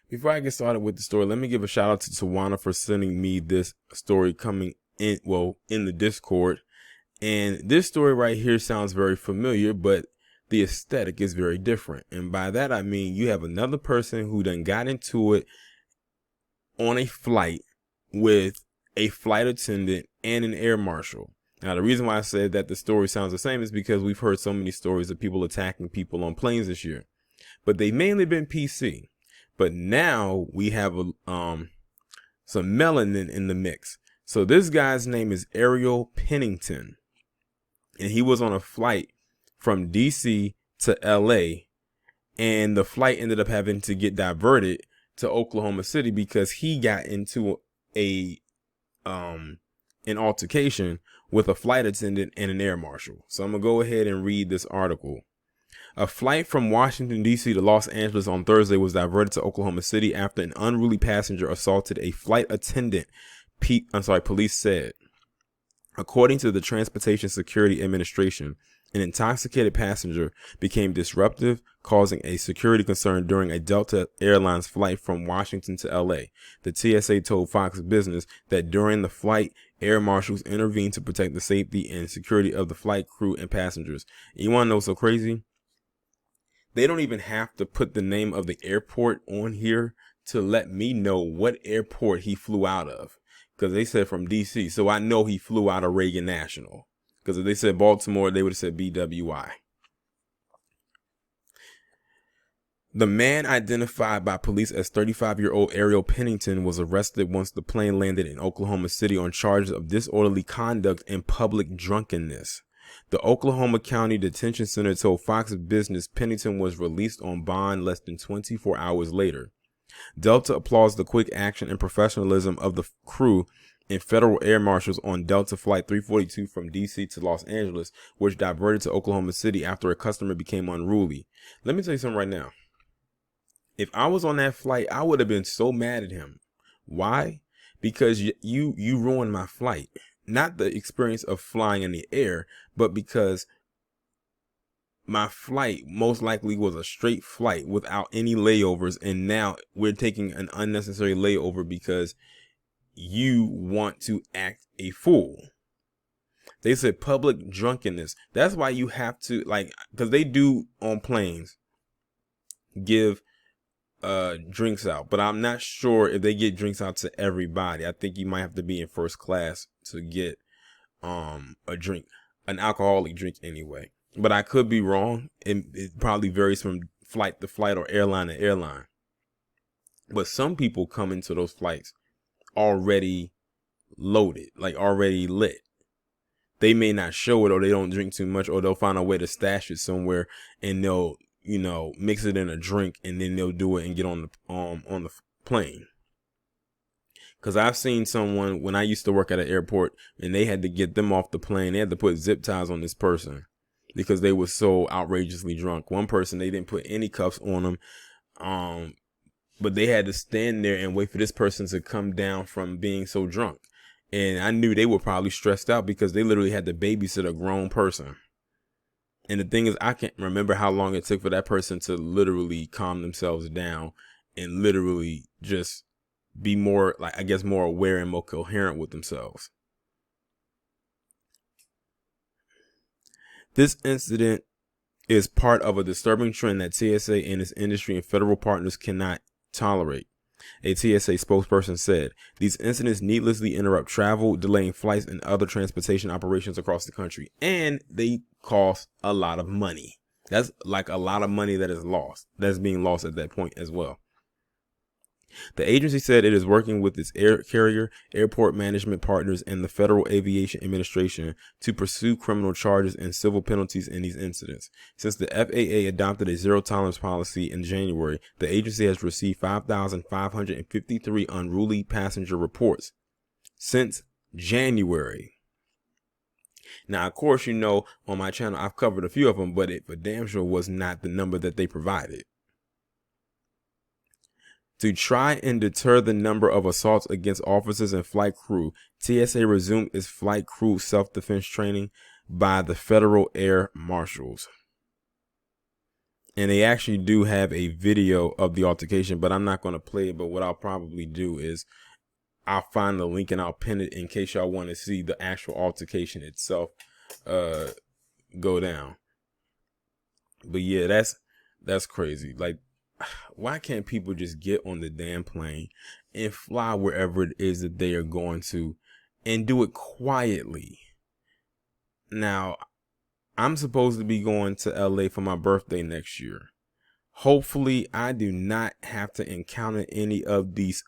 Before I get started with the story, let me give a shout out to Tawana for sending me this story coming in, in the Discord. And this story right here sounds very familiar, but the aesthetic is very different. And by that, I mean you have another person who done got into it on a flight with a flight attendant and an air marshal. Now, the reason why I said that the story sounds the same is because we've heard so many stories of people attacking people on planes this year, but they've mainly been PC. But now we have some melanin in the mix. So this guy's name is Ariel Pennington, and he was on a flight from DC to LA, and the flight ended up having to get diverted to Oklahoma City because he got into an altercation with a flight attendant and an air marshal. So I'm gonna go ahead and read this article. A flight from Washington, D.C. to Los Angeles on Thursday was diverted to Oklahoma City after an unruly passenger assaulted a flight attendant, police said. According to the Transportation Security Administration, an intoxicated passenger became disruptive, causing a security concern during a Delta Airlines flight from Washington to LA. The TSA told Fox Business that during the flight, air marshals intervened to protect the safety and security of the flight crew and passengers. And you want to know what's so crazy? They don't even have to put the name of the airport on here to let me know what airport he flew out of, because they said from DC. So I know he flew out of Reagan National, because if they said Baltimore, they would have said BWI. The man, identified by police as 35-year-old Ariel Pennington, was arrested once the plane landed in Oklahoma City on charges of disorderly conduct and public drunkenness. The Oklahoma County Detention Center told Fox Business Pennington was released on bond less than 24 hours later. Delta applauds the quick action and professionalism of the crew and federal air marshals on Delta Flight 342 from D.C. to Los Angeles, which diverted to Oklahoma City after a customer became unruly. Let me tell you something right now. If I was on that flight, I would have been so mad at him. Why? Because you ruined my flight. Not the experience of flying in the air, but because my flight most likely was a straight flight without any layovers, and now we're taking an unnecessary layover because you want to act a fool. They said public drunkenness. That's why you have to, because they do on planes give drinks out, but I'm not sure if they get drinks out to everybody. I think you might have to be in first class to get a drink, an alcoholic drink anyway. But I could be wrong. It probably varies from flight to flight or airline to airline. But some people come into those flights already loaded, like already lit. They may not show it, or they don't drink too much, or they'll find a way to stash it somewhere, and they'll mix it in a drink, and then they'll do it and get on the plane. Because I've seen someone, when I used to work at an airport, and they had to get them off the plane, they had to put zip ties on this person because they were so outrageously drunk. One person, they didn't put any cuffs on them, but they had to stand there and wait for this person to come down from being so drunk. And I knew they were probably stressed out because they literally had to babysit a grown person. And the thing is, I can't remember how long it took for that person to literally calm themselves down and literally just be more, more aware and more coherent with themselves. This incident is part of a disturbing trend that TSA and its industry and federal partners cannot tolerate. A TSA spokesperson said, these incidents needlessly interrupt travel, delaying flights and other transportation operations across the country. And they cost a lot of money. That's like a lot of money that is lost. That's being lost at that point as well. The agency said it is working with its air carrier, airport management partners, and the Federal Aviation Administration to pursue criminal charges and civil penalties in these incidents. Since the FAA adopted a zero-tolerance policy in January, the agency has received 5,553 unruly passenger reports since January. Now, of course, on my channel, I've covered a few of them, but it for damn sure was not the number that they provided. To try and deter the number of assaults against officers and flight crew, TSA resumed its flight crew self-defense training by the federal air marshals. And they actually do have a video of the altercation, but I'm not going to play it. But what I'll probably do is I'll find the link and I'll pin it in case y'all want to see the actual altercation itself go down. But yeah, that's crazy. Like, why can't people just get on the damn plane and fly wherever it is that they are going to and do it quietly? Now, I'm supposed to be going to LA for my birthday next year. Hopefully, I do not have to encounter any of these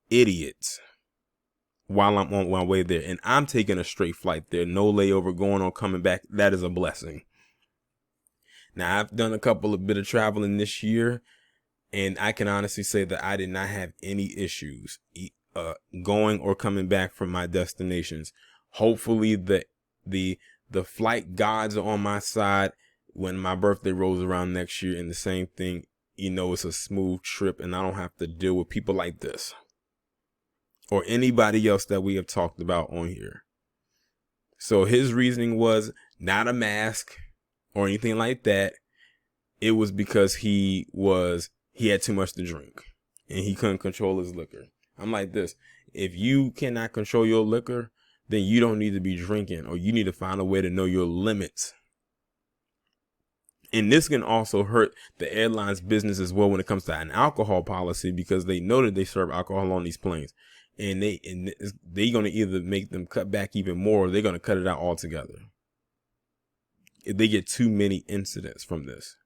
idiots while I'm on my way there. And I'm taking a straight flight there. No layover, going or coming back. That is a blessing. Now, I've done a couple of bit of traveling this year, and I can honestly say that I did not have any issues going or coming back from my destinations. Hopefully, the flight gods are on my side when my birthday rolls around next year, and the same thing, it's a smooth trip and I don't have to deal with people like this or anybody else that we have talked about on here. So his reasoning was not a mask or anything like that. It was because he had too much to drink and he couldn't control his liquor. I'm like this: if you cannot control your liquor, then you don't need to be drinking, or you need to find a way to know your limits. And this can also hurt the airline's business as well when it comes to an alcohol policy, because they know that they serve alcohol on these planes, and they're going to either make them cut back even more, or they're going to cut it out altogether if they get too many incidents from this.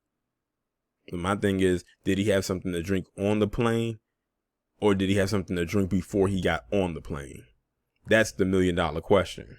But my thing is, did he have something to drink on the plane, or did he have something to drink before he got on the plane? That's the $1 million question.